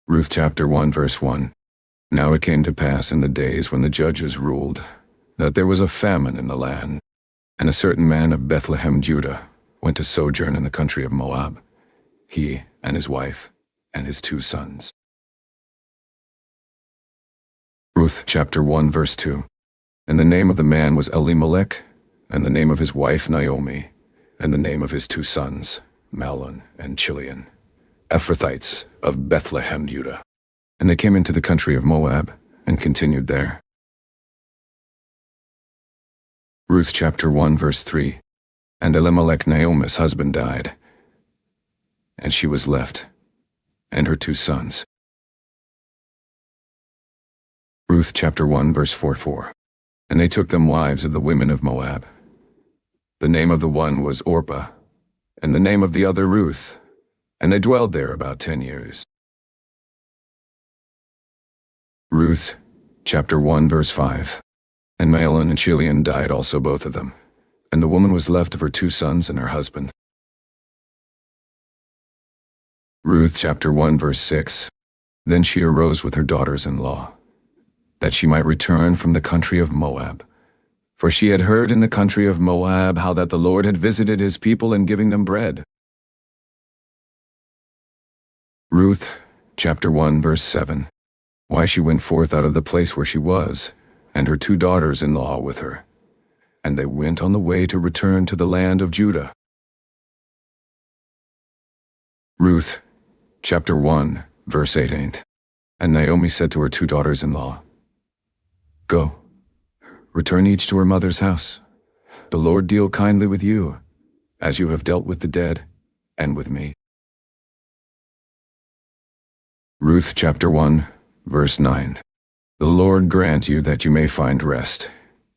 Ruth chapter 1 verse 1. Now it came to pass in the days when the judges ruled, that there was a famine in the land, and a certain man of Bethlehem, Judah, went to sojourn in the country of Moab, he and his wife and his 2 sons. Ruth chapter 1 verse 2. And the name of the man was Elimelech, and the name of his wife Naomi, and the name of his 2 sons, Mahlon and Chilion, Ephrathites of Bethlehem, Judah. And they came into the country of Moab, and continued there. Ruth chapter 1 verse 3. And Elimelech Naomi's husband died, and she was left, and her 2 sons. Ruth chapter 1 verse 4. And they took them wives of the women of Moab. The name of the one was Orpah, and the name of the other Ruth, and they dwelled there about 10 years. Ruth chapter 1 verse 5. And Mahlon and Chilion died also, both of them, and the woman was left of her 2 sons and her husband. Ruth chapter 1 verse 6. Then she arose with her daughters-in-law, that she might return from the country of Moab. For she had heard in the country of Moab how that the Lord had visited his people in giving them bread. Ruth chapter 1 verse 7. Why she went forth out of the place where she was, and her 2 daughters-in-law with her. And they went on the way to return to the land of Judah. Ruth chapter 1 verse 8. And Naomi said to her 2 daughters-in-law, Go, return each to her mother's house. The Lord deal kindly with you, as you have dealt with the dead, and with me. Ruth chapter 1 verse 9. The Lord grant you that you may find rest,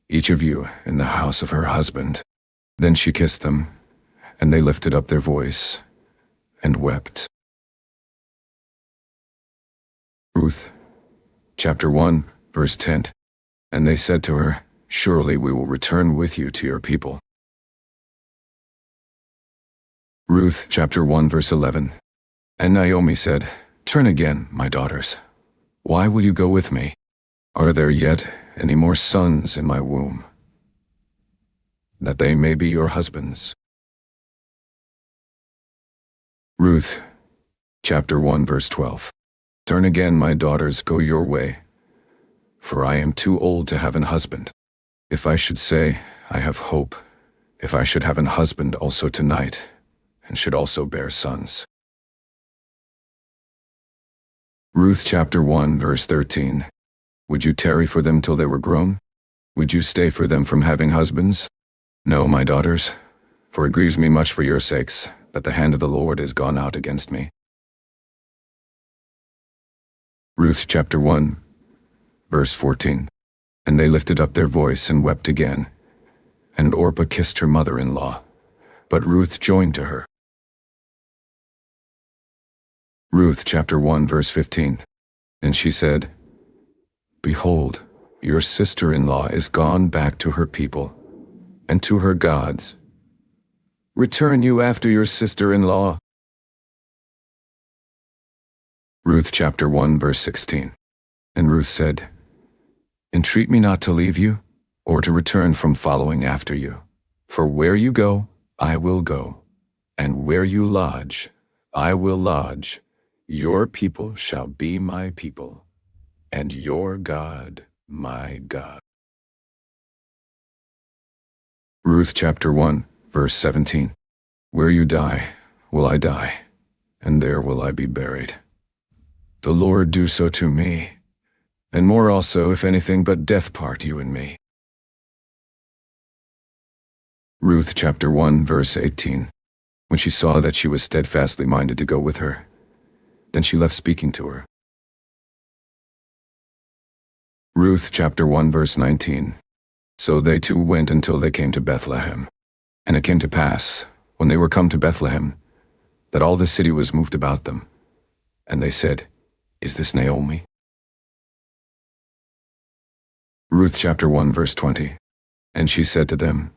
each of you in the house of her husband. Then she kissed them, and they lifted up their voice, and wept. Ruth chapter 1 verse 10. And they said to her, Surely we will return with you to your people. Ruth chapter 1 verse 11. And Naomi said, Turn again, my daughters. Why will you go with me? Are there yet any more sons in my womb, that they may be your husbands? Ruth chapter 1 verse 12. Turn again, my daughters, go your way, for I am too old to have an husband. If I should say, I have hope, if I should have an husband also tonight, and should also bear sons. Ruth chapter 1 verse 13. Would you tarry for them till they were grown? Would you stay for them from having husbands? No, my daughters, for it grieves me much for your sakes, that the hand of the Lord is gone out against me. Ruth chapter 1 verse 14. And they lifted up their voice and wept again. And Orpah kissed her mother-in-law, but Ruth joined to her. Ruth chapter 1 verse 15. And she said, Behold, your sister-in-law is gone back to her people, and to her gods. Return you after your sister-in-law. Ruth chapter 1 verse 16. And Ruth said, Entreat me not to leave you, or to return from following after you. For where you go, I will go, and where you lodge, I will lodge. Your people shall be my people, and your God my God. Ruth chapter 1 verse 17. Where you die, will I die, and there will I be buried. The Lord do so to me, and more also, if anything but death part you and me. Ruth chapter 1 verse 18. When she saw that she was steadfastly minded to go with her, then she left speaking to her. Ruth chapter 1 verse 19. So they 2 went until they came to Bethlehem. And it came to pass, when they were come to Bethlehem, that all the city was moved about them. And they said, Is this Naomi? Ruth chapter 1 verse 20. And she said to them,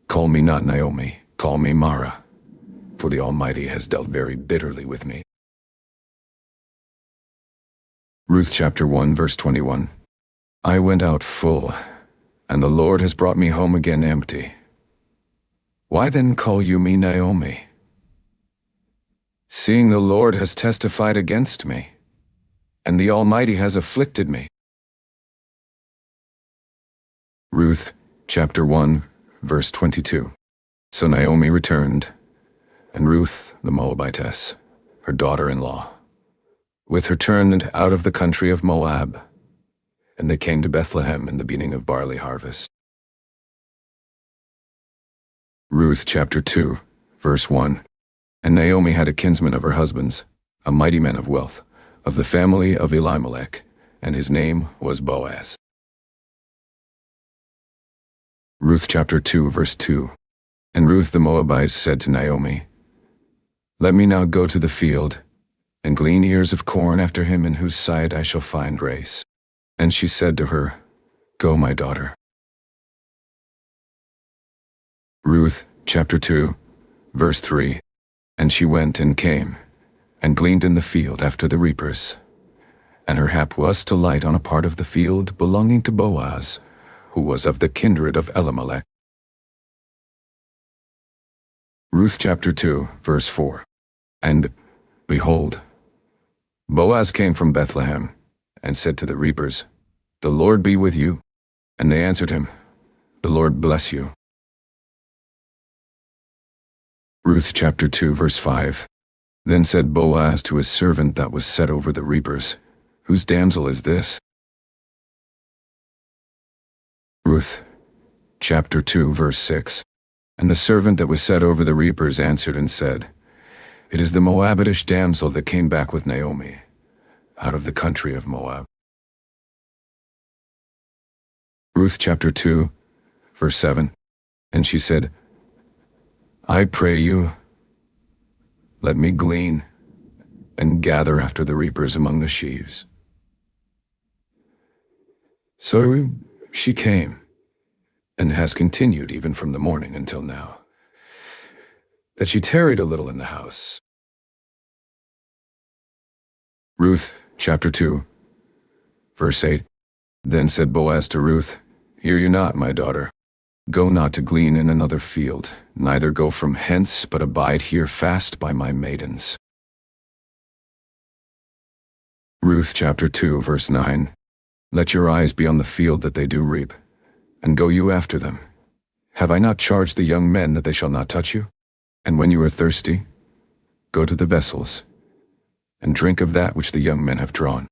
Call me not Naomi, call me Mara, for the Almighty has dealt very bitterly with me. Ruth chapter 1 verse 21. I went out full, and the Lord has brought me home again empty. Why then call you me Naomi? Seeing the Lord has testified against me, and the Almighty has afflicted me. Ruth chapter 1 verse 22. So Naomi returned, and Ruth the Moabitess, her daughter-in-law, with her turned out of the country of Moab, and they came to Bethlehem in the beginning of barley harvest. Ruth chapter 2 verse 1. And Naomi had a kinsman of her husband's, a mighty man of wealth, of the family of Elimelech, and his name was Boaz. Ruth chapter 2 verse 2. And Ruth the Moabite said to Naomi, Let me now go to the field, and glean ears of corn after him in whose sight I shall find grace. And she said to her, Go, my daughter. Ruth chapter 2 verse 3. And she went and came, and gleaned in the field after the reapers. And her hap was to light on a part of the field belonging to Boaz, who was of the kindred of Elimelech. Ruth chapter 2 verse 4. And, behold, Boaz came from Bethlehem, and said to the reapers, The Lord be with you. And they answered him, The Lord bless you. Ruth chapter 2 verse 5. Then said Boaz to his servant that was set over the reapers, Whose damsel is this? Ruth chapter 2 verse 6. And the servant that was set over the reapers answered and said, It is the Moabitish damsel that came back with Naomi, out of the country of Moab. Ruth chapter 2 verse 7. And she said, I pray you, let me glean and gather after the reapers among the sheaves. So she came, and has continued even from the morning until now, that she tarried a little in the house. Ruth chapter 2 verse 8. Then said Boaz to Ruth, Hear you not, my daughter. Go not to glean in another field, neither go from hence, but abide here fast by my maidens. Ruth chapter 2 verse 9. Let your eyes be on the field that they do reap, and go you after them. Have I not charged the young men that they shall not touch you? And when you are thirsty, go to the vessels, and drink of that which the young men have drawn.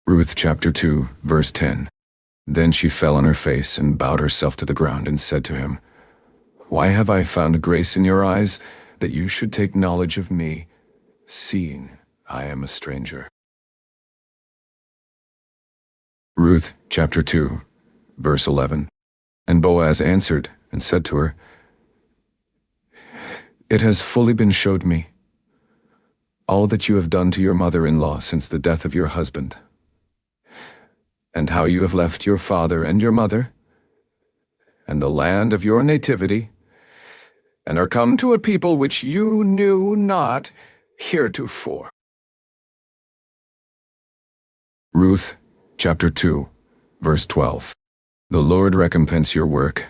Ruth chapter 2 verse 10. Then she fell on her face and bowed herself to the ground and said to him, Why have I found grace in your eyes, that you should take knowledge of me, seeing I am a stranger? Ruth chapter 2 verse 11. And Boaz answered and said to her, It has fully been showed me, all that you have done to your mother-in-law since the death of your husband, and how you have left your father and your mother, and the land of your nativity, and are come to a people which you knew not heretofore. Ruth chapter 2 verse 12. The Lord recompense your work,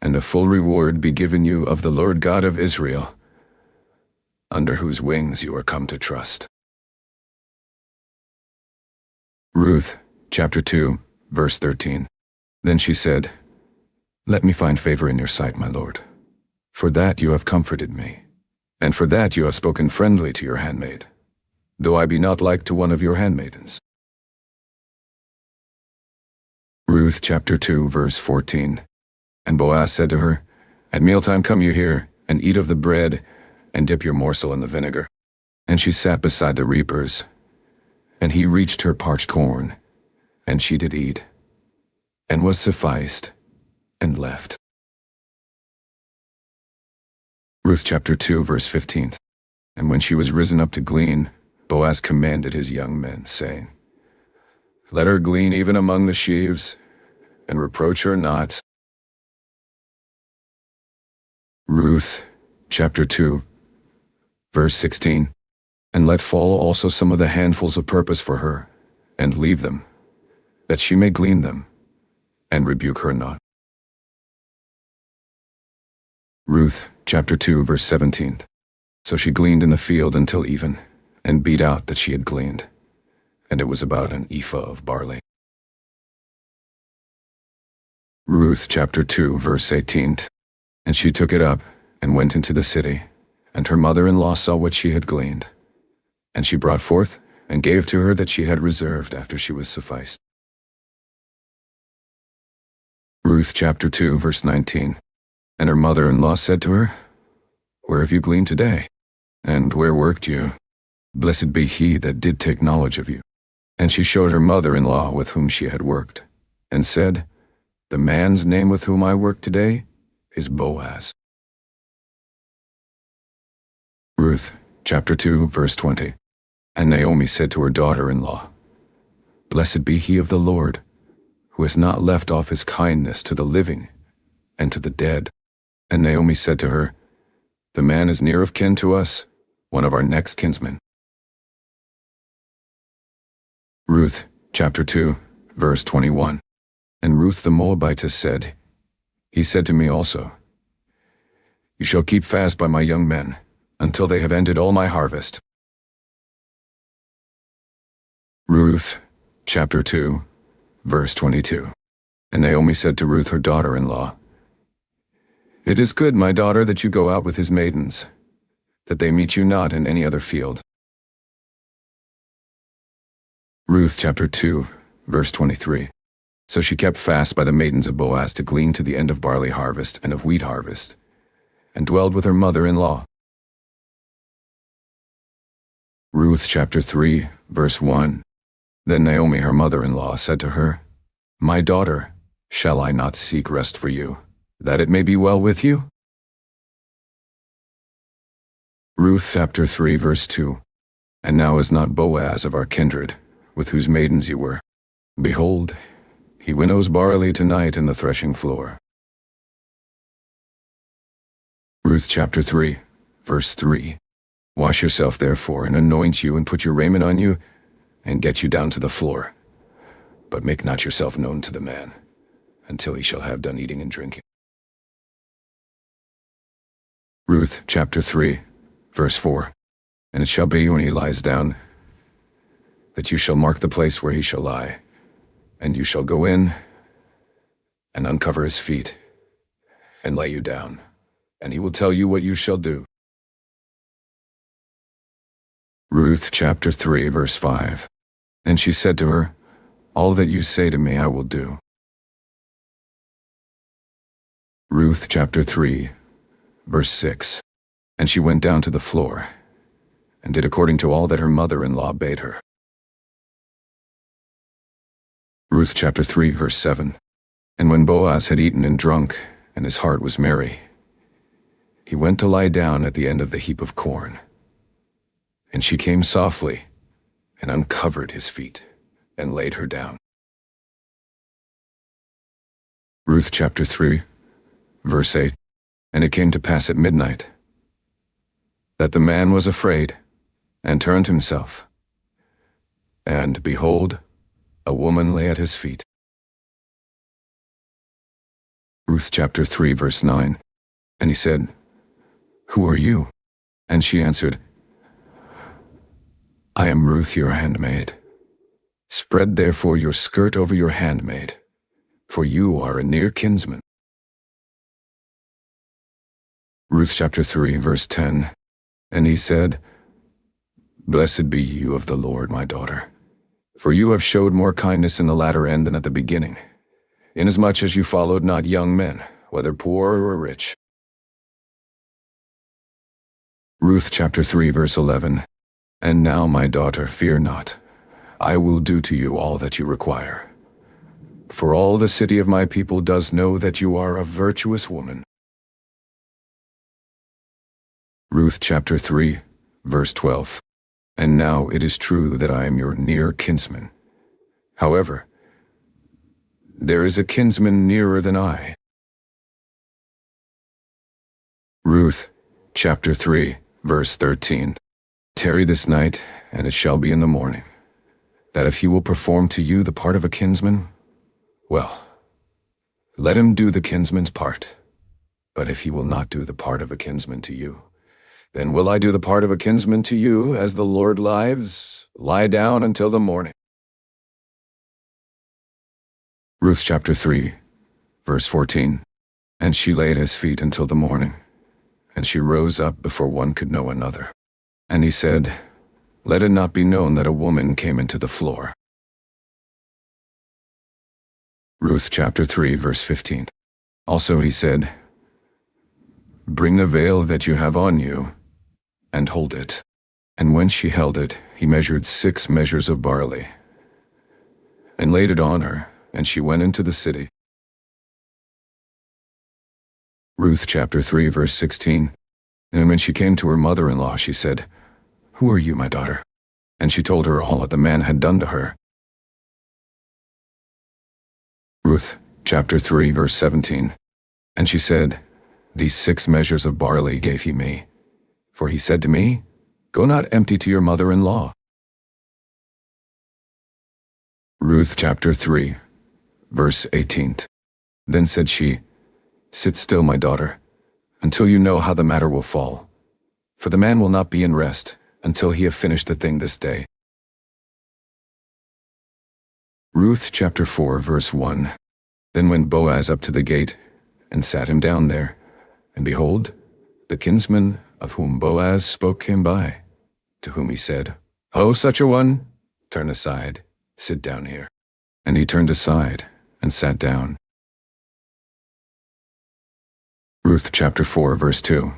and a full reward be given you of the Lord God of Israel, under whose wings you are come to trust. Ruth chapter 2 verse 13. Then she said, Let me find favor in your sight, my Lord, for that you have comforted me, and for that you have spoken friendly to your handmaid, though I be not like to one of your handmaidens. Ruth chapter 2 verse 14. And Boaz said to her, At mealtime come you here, and eat of the bread, and dip your morsel in the vinegar. And she sat beside the reapers, and he reached her parched corn, and she did eat, and was sufficed, and left. Ruth chapter 2 verse 15. And when she was risen up to glean, Boaz commanded his young men, saying, Let her glean even among the sheaves, and reproach her not. Ruth chapter 2 verse 16. and let fall also some of the handfuls of purpose for her, and leave them, that she may glean them, and rebuke her not. Ruth, chapter 2, verse 17. So she gleaned in the field until even, and beat out that she had gleaned, and it was about an ephah of barley. Ruth, chapter 2, verse 18. And she took it up, and went into the city, and her mother-in-law saw what she had gleaned. And she brought forth, and gave to her that she had reserved after she was sufficed. Ruth, chapter 2, verse 19. And her mother-in-law said to her, Where have you gleaned today? And where worked you? Blessed be he that did take knowledge of you. And she showed her mother-in-law with whom she had worked, and said, The man's name with whom I work today is Boaz. Ruth, chapter 2, verse 20. And Naomi said to her daughter-in-law, Blessed be he of the Lord, who has not left off his kindness to the living and to the dead. And Naomi said to her, The man is near of kin to us, one of our next kinsmen. Ruth, chapter 2, verse 21. And Ruth the Moabitess said, He said to me also, You shall keep fast by my young men, until they have ended all my harvest. Ruth, chapter 2, verse 22. And Naomi said to Ruth her daughter-in-law, It is good, my daughter, that you go out with his maidens, that they meet you not in any other field. Ruth chapter 2, verse 23. So she kept fast by the maidens of Boaz to glean to the end of barley harvest and of wheat harvest, and dwelled with her mother-in-law. Ruth chapter 3, verse 1. Then Naomi her mother-in-law said to her, My daughter, shall I not seek rest for you, that it may be well with you? Ruth chapter 3, verse 2. And now is not Boaz of our kindred, with whose maidens you were. Behold, he winnows barley tonight in the threshing floor. Ruth chapter 3, verse 3. Wash yourself therefore, and anoint you, and put your raiment on you, and get you down to the floor. But make not yourself known to the man, until he shall have done eating and drinking. Ruth chapter 3, verse 4. And it shall be when he lies down, that you shall mark the place where he shall lie, and you shall go in, and uncover his feet, and lay you down, and he will tell you what you shall do. Ruth chapter 3, verse 5. And she said to her, All that you say to me I will do. Ruth chapter 3, verse 6. And she went down to the floor, and did according to all that her mother-in-law bade her. Ruth chapter 3, verse 7. And when Boaz had eaten and drunk, and his heart was merry, he went to lie down at the end of the heap of corn. And she came softly, and uncovered his feet, and laid her down. Ruth chapter 3, verse 8. And it came to pass at midnight, that the man was afraid, and turned himself. And, behold, a woman lay at his feet. Ruth chapter 3, verse 9. And he said, Who are you? And she answered, I am Ruth your handmaid. Spread therefore your skirt over your handmaid, for you are a near kinsman. Ruth chapter 3, verse 10. And he said, Blessed be you of the Lord, my daughter, for you have showed more kindness in the latter end than at the beginning, inasmuch as you followed not young men, whether poor or rich. Ruth chapter 3, verse 11. And now, my daughter, fear not. I will do to you all that you require. For all the city of my people does know that you are a virtuous woman. Ruth chapter 3, verse 12. And now it is true that I am your near kinsman. However, there is a kinsman nearer than I. Ruth chapter 3, verse 13. Tarry this night, and it shall be in the morning, that if he will perform to you the part of a kinsman, well, let him do the kinsman's part. But if he will not do the part of a kinsman to you, then will I do the part of a kinsman to you, as the Lord lives. Lie down until the morning. Ruth chapter 3, verse 14. And she lay at his feet until the morning, and she rose up before one could know another. And he said, Let it not be known that a woman came into the floor. Ruth chapter 3, verse 15. Also he said, Bring the veil that you have on you, and hold it. And when she held it, he measured 6 measures of barley, and laid it on her, and she went into the city. Ruth chapter 3, verse 16. And when she came to her mother-in-law, she said, Who are you, my daughter? And she told her all that the man had done to her. Ruth chapter 3, verse 17. And she said, These 6 measures of barley gave he me. For he said to me, Go not empty to your mother-in-law. Ruth chapter 3, verse 18. Then said she, Sit still, my daughter, until you know how the matter will fall. For the man will not be in rest until he have finished the thing this day. Ruth chapter 4, verse 1. Then went Boaz up to the gate, and sat him down there. And behold, the kinsman of whom Boaz spoke came by, to whom he said, O such a one, turn aside, sit down here. And he turned aside, and sat down. Ruth chapter 4, verse 2.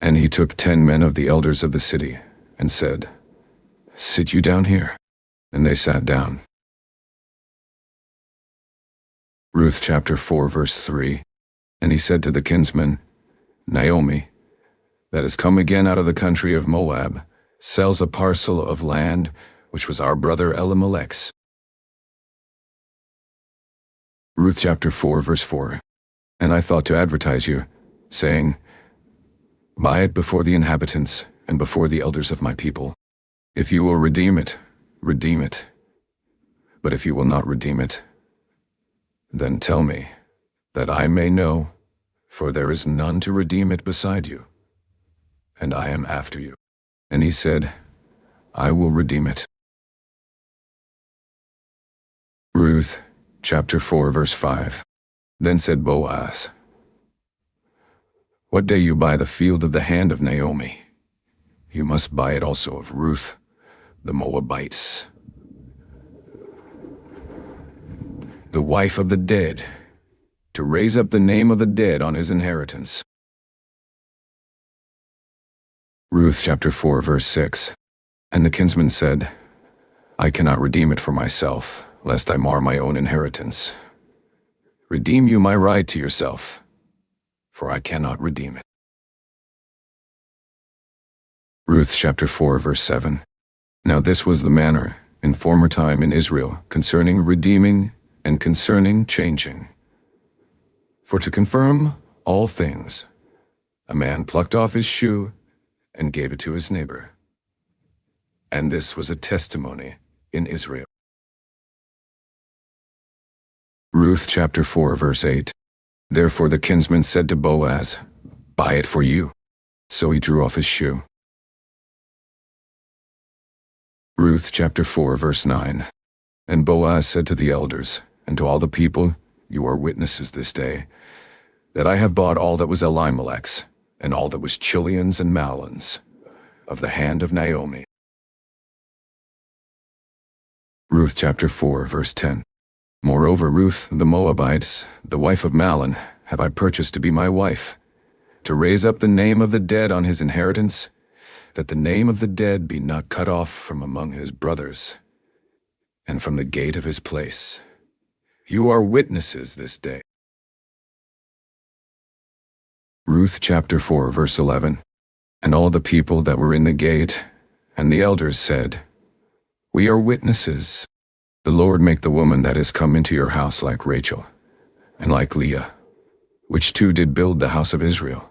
And he took 10 men of the elders of the city, and said, Sit you down here. And they sat down. Ruth chapter 4, verse 3. And he said to the kinsman, Naomi, that is come again out of the country of Moab, sells a parcel of land which was our brother Elimelech's. Ruth chapter 4, verse 4. And I thought to advertise you, saying, Buy it before the inhabitants and before the elders of my people. If you will redeem it, redeem it. But if you will not redeem it, then tell me, that I may know, for there is none to redeem it beside you, and I am after you. And he said, I will redeem it. Ruth chapter 4, verse 5. Then said Boaz, What day you buy the field of the hand of Naomi, you must buy it also of Ruth, the Moabites, the wife of the dead, to raise up the name of the dead on his inheritance. Ruth chapter 4, verse 6. And the kinsman said, I cannot redeem it for myself, lest I mar my own inheritance. Redeem you my right to yourself, for I cannot redeem it. Ruth chapter 4, verse 7. Now this was the manner in former time in Israel concerning redeeming and concerning changing. For to confirm all things, a man plucked off his shoe and gave it to his neighbor. And this was a testimony in Israel. Ruth chapter 4, verse 8. Therefore the kinsman said to Boaz, Buy it for you. So he drew off his shoe. Ruth chapter 4, verse 9. And Boaz said to the elders, and to all the people, You are witnesses this day, that I have bought all that was Elimelech's, and all that was Chilion's and Mahlon's, of the hand of Naomi. Ruth chapter 4, verse 10. Moreover, Ruth the Moabites, the wife of Mahlon, have I purchased to be my wife, to raise up the name of the dead on his inheritance, that the name of the dead be not cut off from among his brothers, and from the gate of his place. You are witnesses this day. Ruth chapter 4, verse 11. And all the people that were in the gate, and the elders said, We are witnesses. The Lord make the woman that is come into your house like Rachel, and like Leah, which two did build the house of Israel.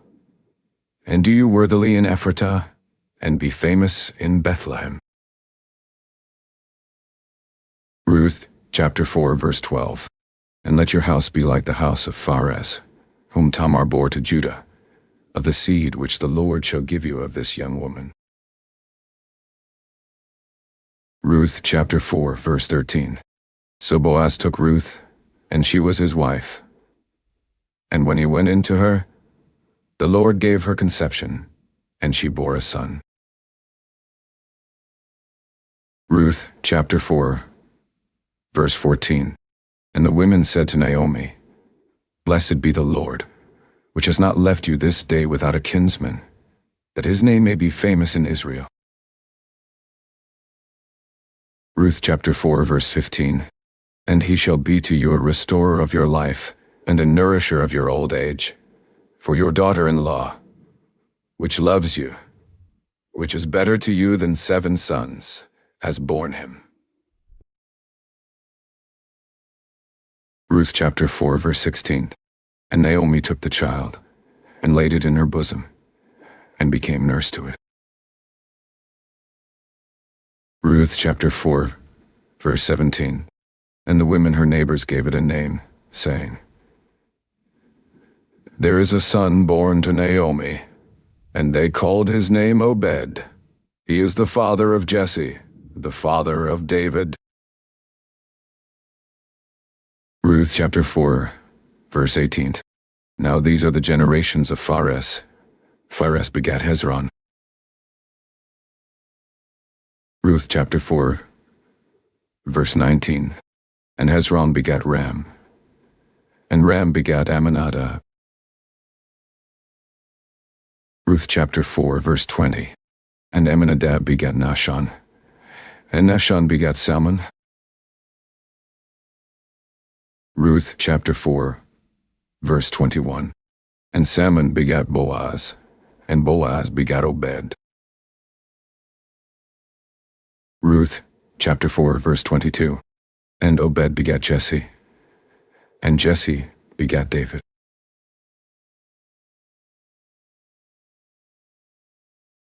And do you worthily in Ephratah, and be famous in Bethlehem. Ruth, chapter 4, verse 12. And let your house be like the house of Pharez, whom Tamar bore to Judah, of the seed which the Lord shall give you of this young woman. Ruth, chapter 4, verse 13. So Boaz took Ruth, and she was his wife. And when he went in to her, the Lord gave her conception, and she bore a son. Ruth, chapter 4, verse 14. And the women said to Naomi, Blessed be the Lord, which has not left you this day without a kinsman, that his name may be famous in Israel. Ruth chapter 4, verse 15. And he shall be to you a restorer of your life, and a nourisher of your old age, for your daughter-in-law, which loves you, which is better to you than 7 sons, has borne him. Ruth chapter 4, verse 16. And Naomi took the child, and laid it in her bosom, and became nurse to it. Ruth chapter 4, verse 17. And the women her neighbors gave it a name, saying, There is a son born to Naomi, and they called his name Obed. He is the father of Jesse, the father of David. Ruth chapter 4, verse 18. Now these are the generations of Pharez. Pharez begat Hezron. Ruth chapter 4, verse 19. And Hezron begat Ram, and Ram begat Amminadab. Ruth chapter 4, verse 20. And Amminadab begat Nahshon, and Nahshon begat Salmon. Ruth chapter 4, verse 21. And Salmon begat Boaz, and Boaz begat Obed. Ruth chapter 4, verse 22. And Obed begat Jesse, and Jesse begat David.